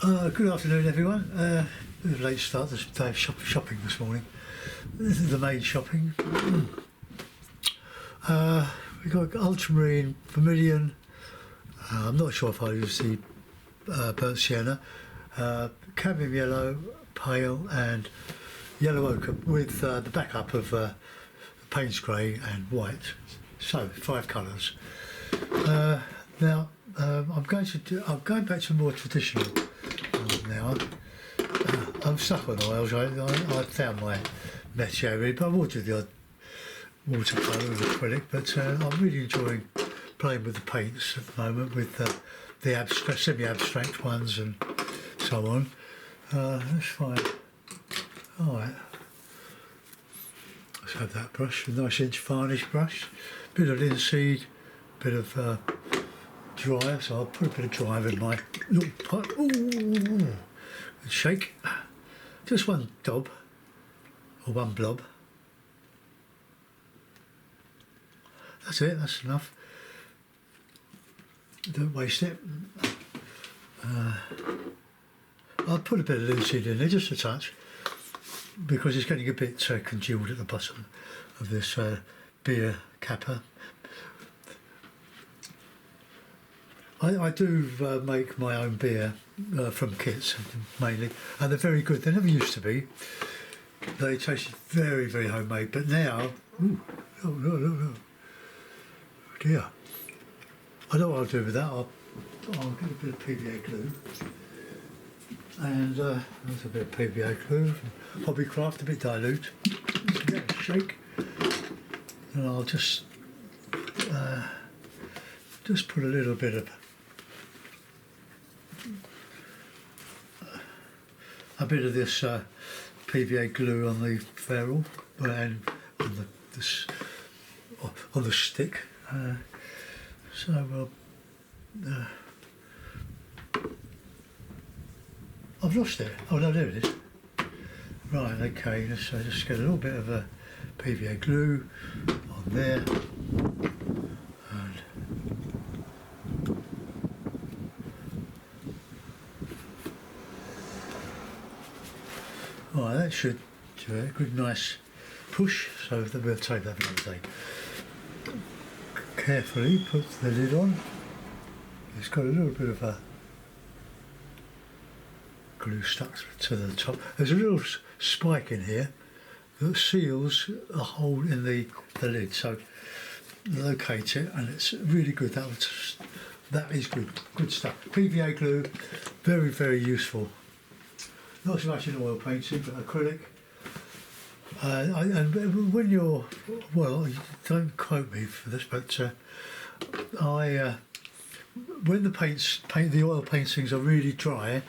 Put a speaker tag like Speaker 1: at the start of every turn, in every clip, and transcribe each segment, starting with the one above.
Speaker 1: Good afternoon, everyone. It was a late start this day of shopping this morning. This is the main shopping. We've got ultramarine, vermilion. I'm not sure if I use the burnt sienna, cadmium yellow, pale, and yellow ochre with the backup of Payne's grey and white. So 5 colours. Now I'm going back to more traditional now. I'm stuck on oils. I found my métier really, but I will do the odd watercolour with acrylic. But I'm really enjoying playing with the paints at the moment, with the abstract, semi-abstract ones and so on. That's fine. All right. Let's have that brush, a nice inch varnish brush, bit of linseed, bit of dryer, so I'll put a bit of dryer in my little pot. Ooh, shake. Just one dob, or one blob. That's it, that's enough. Don't waste it. I'll put a bit of linseed in there, just a touch, because it's getting a bit congealed at the bottom of this beer capper. I do make my own beer from kits mainly, and they're very good. They never used to be. They tasted very, very homemade, but now, ooh, no. Oh dear. I know what I'll do with that. I'll get a bit of PVA glue, and that's a bit of PVA glue from Hobbycraft, a bit dilute. Just give it a shake, and I'll just put a little bit of this PVA glue on the ferrule and on the stick. So I've lost it. Oh no, there it is. Right, okay, let's just get a little bit of PVA glue on there. And right, that should do a good nice push, so that we'll take that for another day. Carefully put the lid on. It's got a little bit of glue stuck to the top. There's a little spike in here that seals a hole in the lid, so locate it, and it's really good. That is good stuff. PVA glue, very, very useful. Not so much in oil painting, but acrylic. And when you're, well, don't quote me for this, but when the oil paintings are really dry,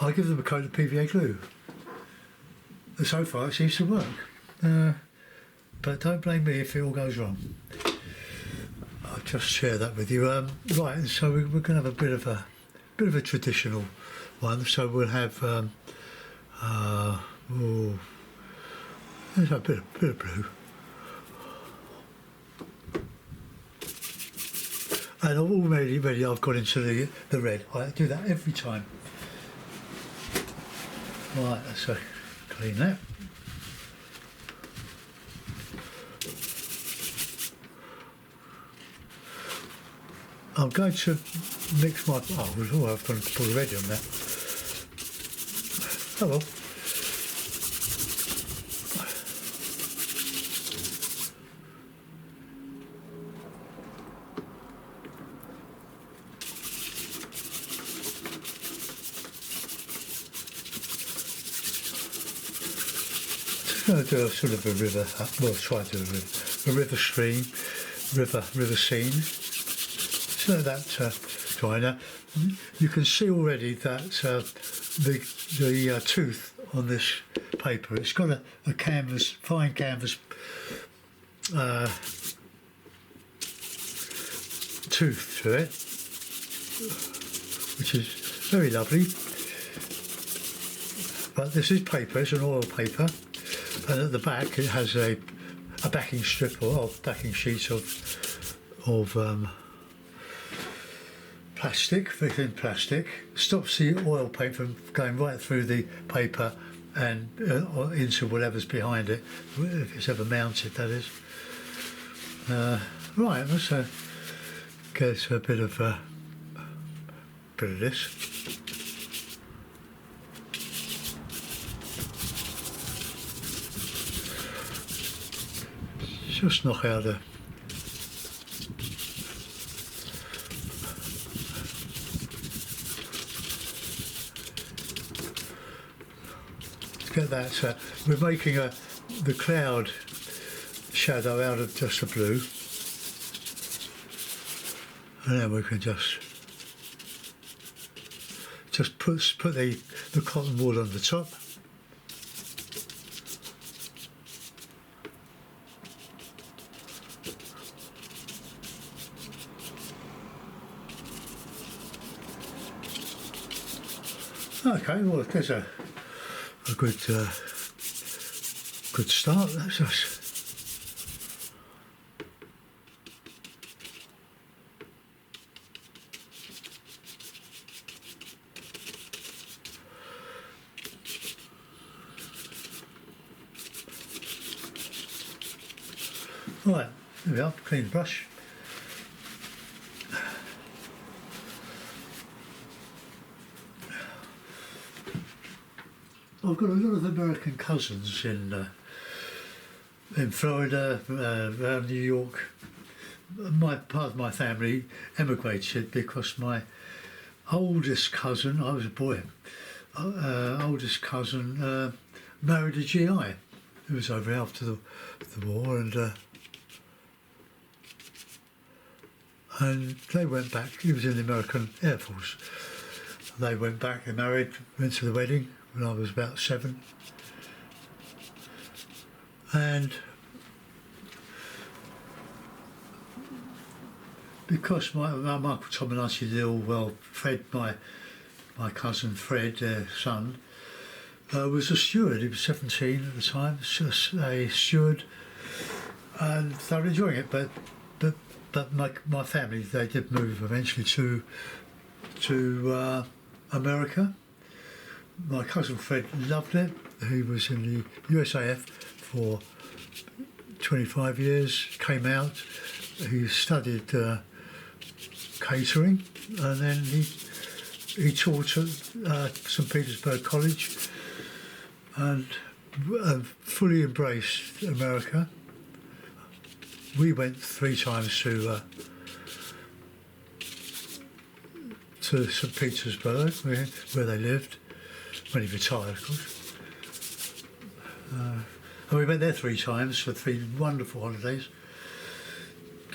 Speaker 1: I give them a coat of PVA glue. And so far it seems to work. But don't blame me if it all goes wrong. I'll just share that with you. Right, so we're going to have a bit of a traditional one. So we'll have there's a bit of blue. And already I've got into the red. I do that every time. Right, so clean that. I'm going to mix my... Oh, I've got to put red on that. Oh well. I'm going to do a sort of a river, well, try to do a river stream, river scene. So that dry. Now, you can see already that the tooth on this paper, it's got a canvas, fine canvas tooth to it, which is very lovely. But this is paper, it's an oil paper. And at the back it has a backing strip or backing sheet of plastic, very thin plastic, stops the oil paint from going right through the paper and into whatever's behind it, if it's ever mounted, that is. Right, let's get a bit of this. Just knock out a get that. We're making the cloud shadow out of just a blue, and then we can just put the cotton wool on the top. Okay, well, there's a good good start. That's us. Right, there we are. Clean the brush. I've got a lot of American cousins in Florida, around New York. Part of my family emigrated because my oldest cousin, I was a boy, oldest cousin married a GI who was over after the war, and they went back. He was in the American Air Force. They went back, they married, went to the wedding when I was about 7. And because my Uncle Tom and Auntie Lil, well, Fred, my cousin Fred, their son, was a steward. He was 17 at the time, just a steward, and they were enjoying it. But my family, they did move eventually to America. My cousin Fred loved it. He was in the USAF for 25 years, came out, he studied catering, and then he taught at St Petersburg College and fully embraced America. We went 3 times to St Petersburg, where they lived, when he retired, of course. And we went there 3 times for 3 wonderful holidays.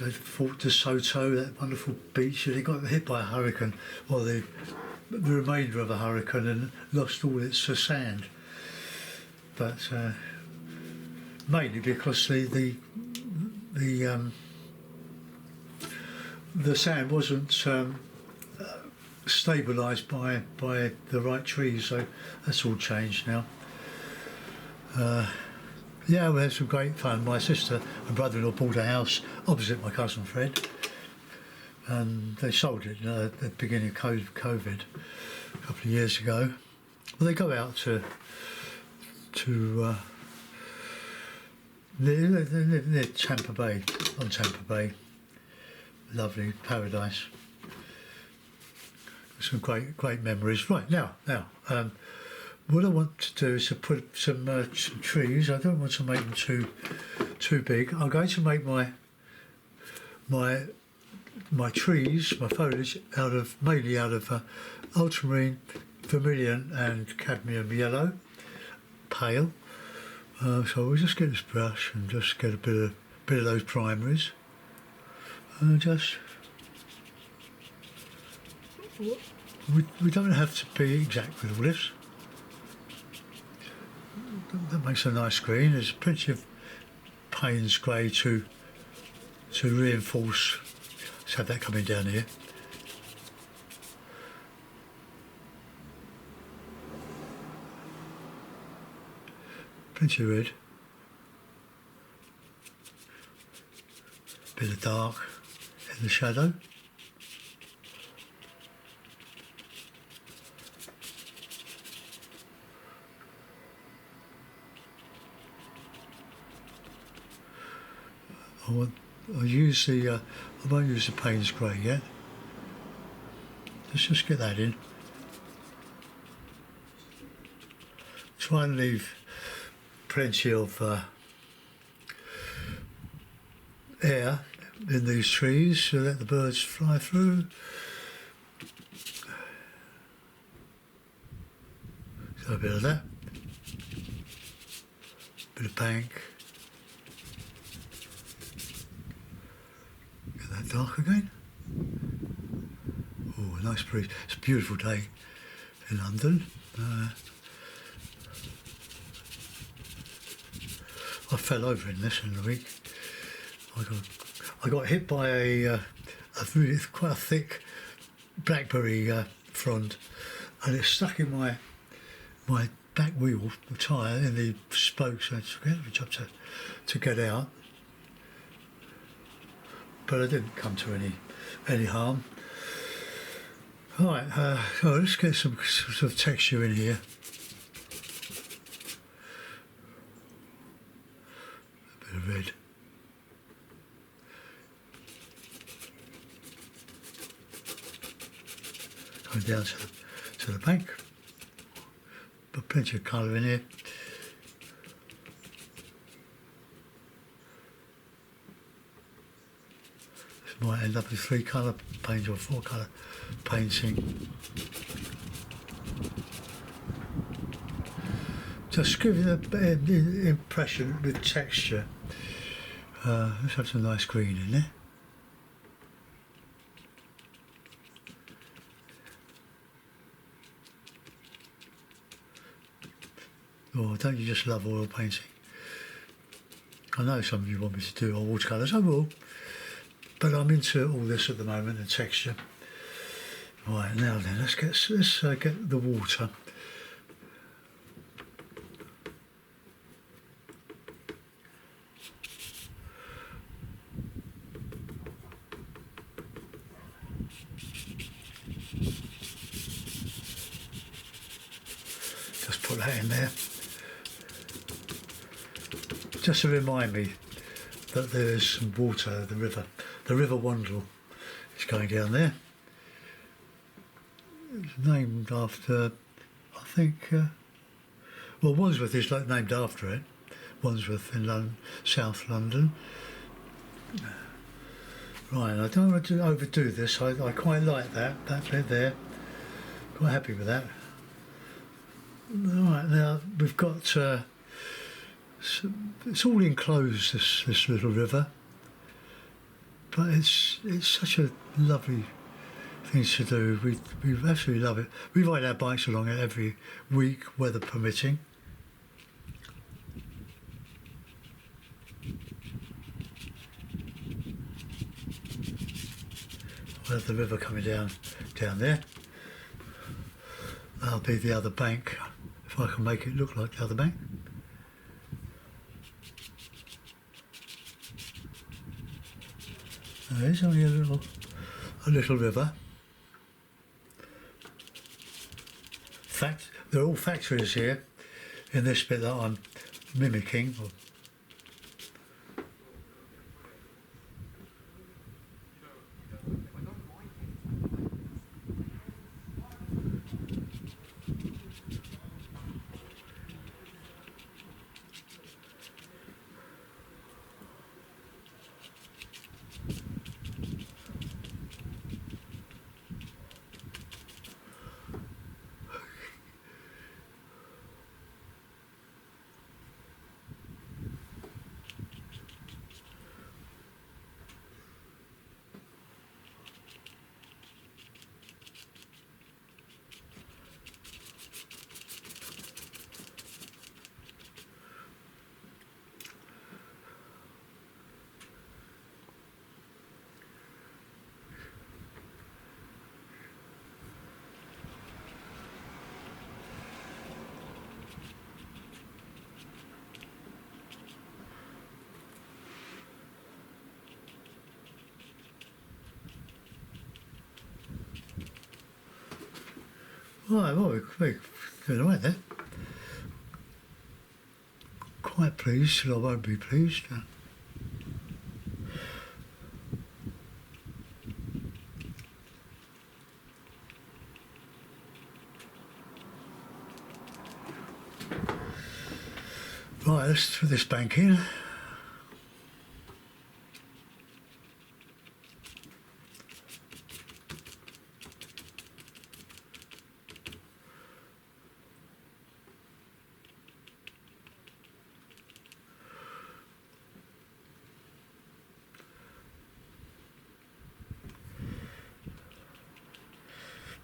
Speaker 1: They Fort DeSoto, that wonderful beach, and it got hit by a hurricane, or the remainder of a hurricane, and lost all its sand. But mainly because the sand wasn't stabilised by the right trees, so that's all changed now. Yeah, we had some great fun. My sister and brother-in-law bought a house opposite my cousin Fred, and they sold it at the beginning of COVID a couple of years ago. Well, they go out to near Tampa Bay, on Tampa Bay. Lovely paradise. Some great memories. Right, now. What I want to do is to put some trees. I don't want to make them too big. I'm going to make my trees, my foliage, mainly out of ultramarine, vermilion, and cadmium yellow, pale. So we'll just get this brush and just get a bit of those primaries, and just. We don't have to be exact with all this. That makes a nice green. There's plenty of Payne's grey to reinforce. Let's have that coming down here. Plenty of red. Bit of dark in the shadow. I'll use the, I won't use the Payne's grey yet. Let's just get that in. Try and leave plenty of air in these trees to let the birds fly through. So a bit of that. Bit of bank. Get that dark again. Oh, a nice breeze. It's a beautiful day in London. I fell over in this in the week. I got hit by a really quite a thick blackberry frond, and it stuck in my back wheel, the tyre, in the spokes. So I took it, which up to get out, but I didn't come to any harm. Right, so let's get some sort of texture in here. A bit of red. Going down to the bank. But plenty of colour in here. This might end up with 3 colour paints or 4 colour painting. Just giving an impression with texture. Let's have some nice green in there. Oh, don't you just love oil painting? I know some of you want me to do all watercolours, I will, but I'm into all this at the moment, the texture. Right, now then, let's get the water. Just put that in there. Just to remind me that there's some water, the river Oivl is going down there. It's named after, I think, well, Wandsworth is named after it. Wandsworth in London, South London. Right, I don't want to overdo this. I quite like that bit there. Quite happy with that. Right, now we've got. It's all enclosed, this little river, but it's such a lovely thing to do. We absolutely love it. We ride our bikes along it every week, weather permitting. We'll have the river coming down there. That'll be the other bank, if I can make it look like the other bank. There's only a little river. They're all factories here in this bit that I'm mimicking. Right, well, we're doing all right there. Quite pleased, till I won't be pleased. Right, let's put this bank in.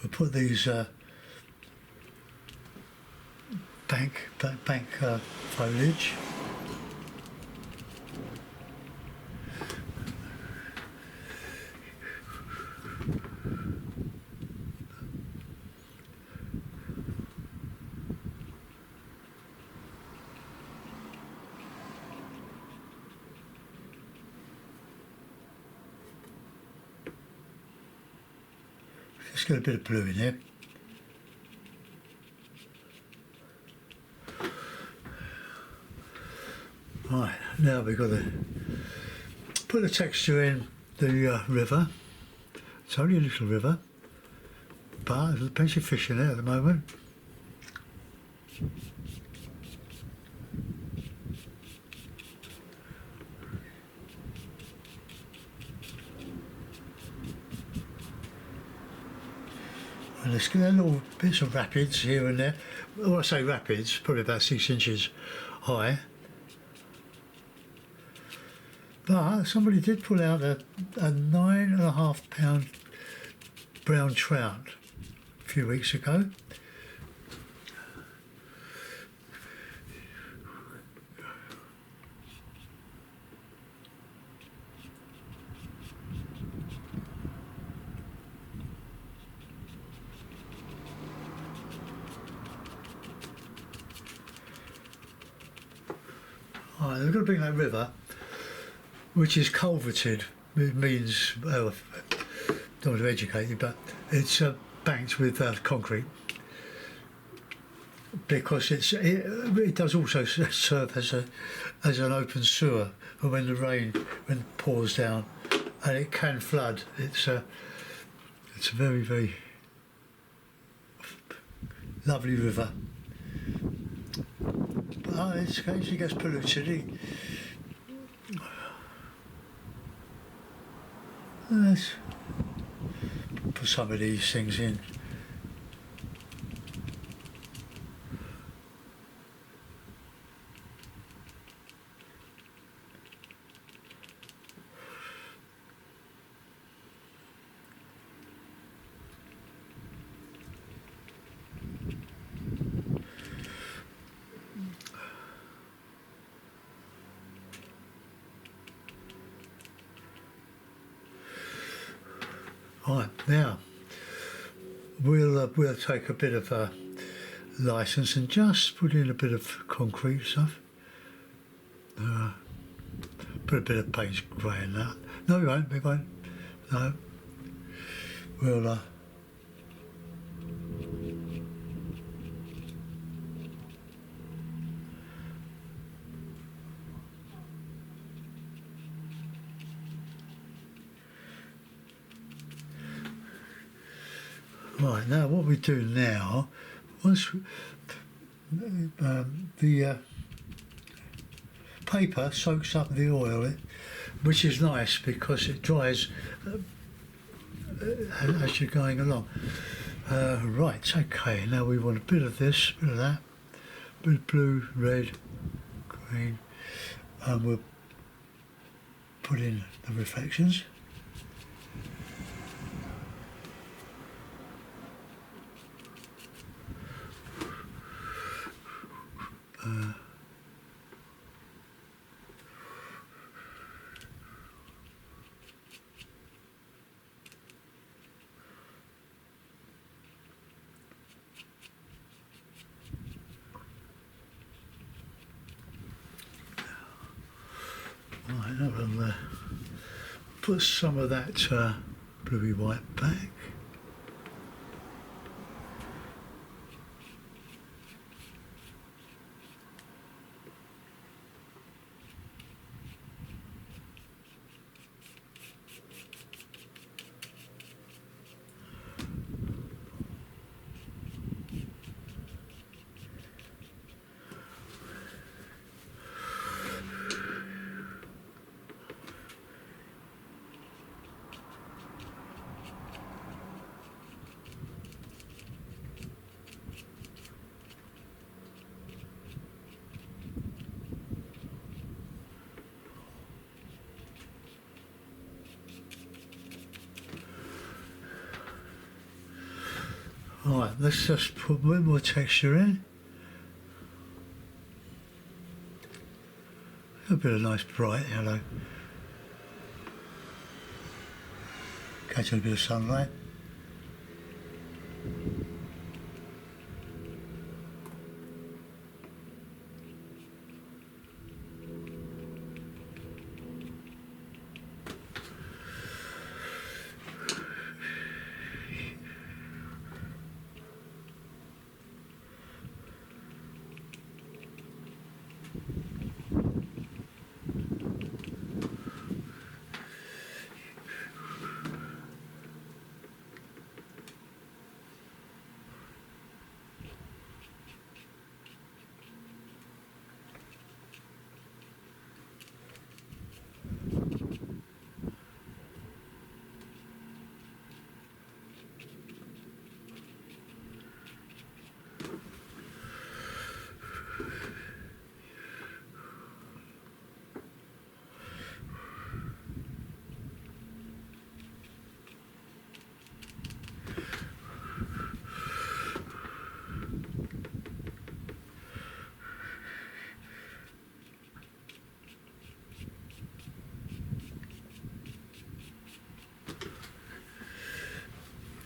Speaker 1: We'll put these bank foliage. Let's get a bit of blue in here. Right, now we've got to put the texture in the river. It's only a little river, but there's plenty of fish in it at the moment. And let's get little bits of rapids here and there. When I say rapids, probably about 6 inches high. But somebody did pull out a 9.5 pound brown trout a few weeks ago. Right, they've got to bring that river, which is culverted. It means, well, don't want to educate you, but it's banked with concrete, because it does also serve as an open sewer when the rain pours down, and it can flood. It's a very, very lovely river. But it occasionally gets polluted. Let's put some of these things in. Right, now we'll take a bit of license and just put in a bit of concrete stuff. Put a bit of Payne's grey in that. No, we won't. No. We'll right, now what we do now, once the paper soaks up the oil, which is nice because it dries as you're going along. Right, okay, now we want a bit of this, a bit of that, a bit of blue, red, green, and we'll put in the reflections. Right, now we'll put some of that bluey white back. Right, let's just put a bit more texture in. A bit of nice bright yellow. Catching a bit of sunlight.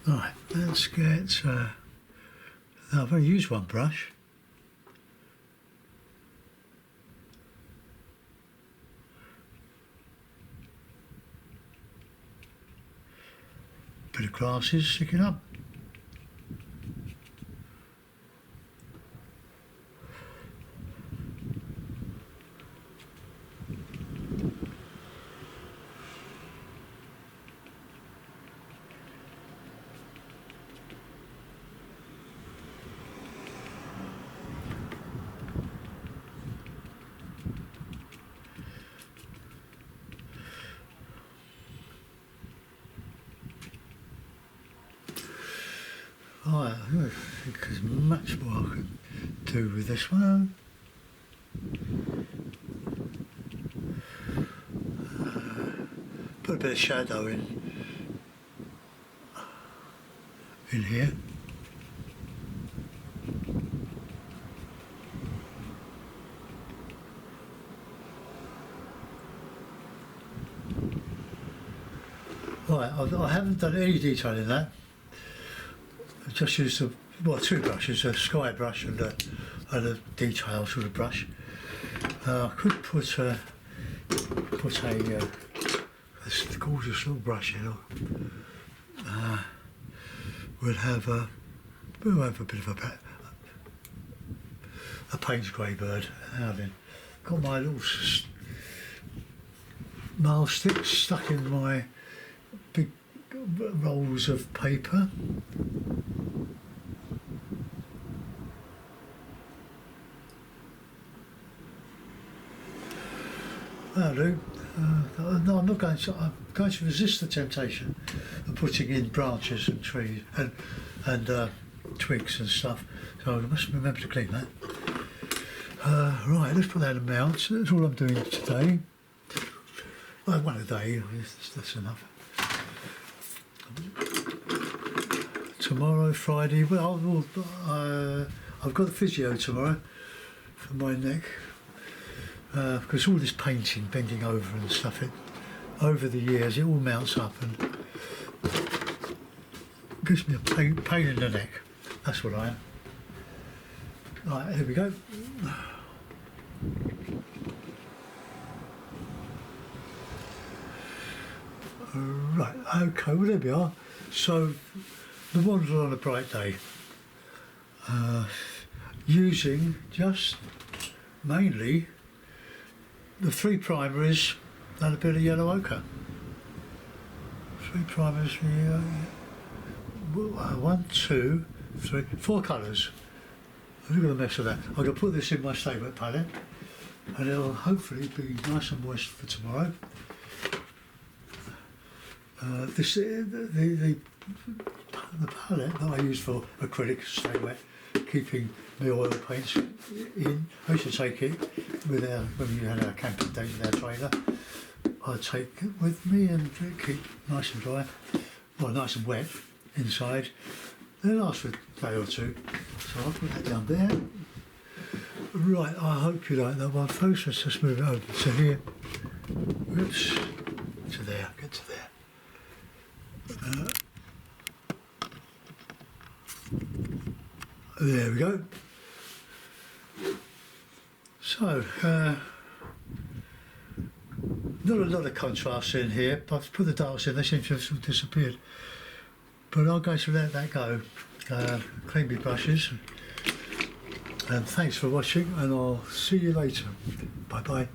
Speaker 1: Right, let's get, I've only used one brush. Bit of glasses sticking up. Right, I think there's much more I can do with this one. Put a bit of shadow in here. Right, I haven't done any detail in that. I've just used two brushes, a sky brush and a detail sort of brush. I could put a this gorgeous little brush in. We'll have a bit of a Payne's grey bird. Then got my little mail sticks stuck in my big rolls of paper. That'll do. No, I'm not going to. I'm going to resist the temptation of putting in branches and trees and twigs and stuff. So I must remember to clean that. Right, let's put that in mount. That's all I'm doing today. Well, one a day. That's enough. Tomorrow, Friday. Well, I've got the physio tomorrow for my neck. Because all this painting, bending over and stuff, over the years it all mounts up and gives me a pain in the neck. That's what I am. Right, here we go. Right, okay, well there we are. So, the wander on a bright day. Using just mainly the 3 primaries and a bit of yellow ochre. 3 primaries, 1, 2, 3, 4 colours. I'm going to mess with that. I'm going to put this in my stay wet palette and it'll hopefully be nice and moist for tomorrow. The palette that I use for acrylic stay wet, keeping the oil paints in. I used to take it with when we had our camping days with our trailer. I'd take it with me and keep nice and dry, well, nice and wet inside. They last for a day or two. So I'll put that down there. Right, I hope you like that one, folks. Let's just move it over to here. Oops. To there, get to there. There we go. So, not a lot of contrast in here. I've put the darks in, they seem to have sort of disappeared. But I'm going to let that go. Clean my brushes. And thanks for watching, and I'll see you later. Bye bye.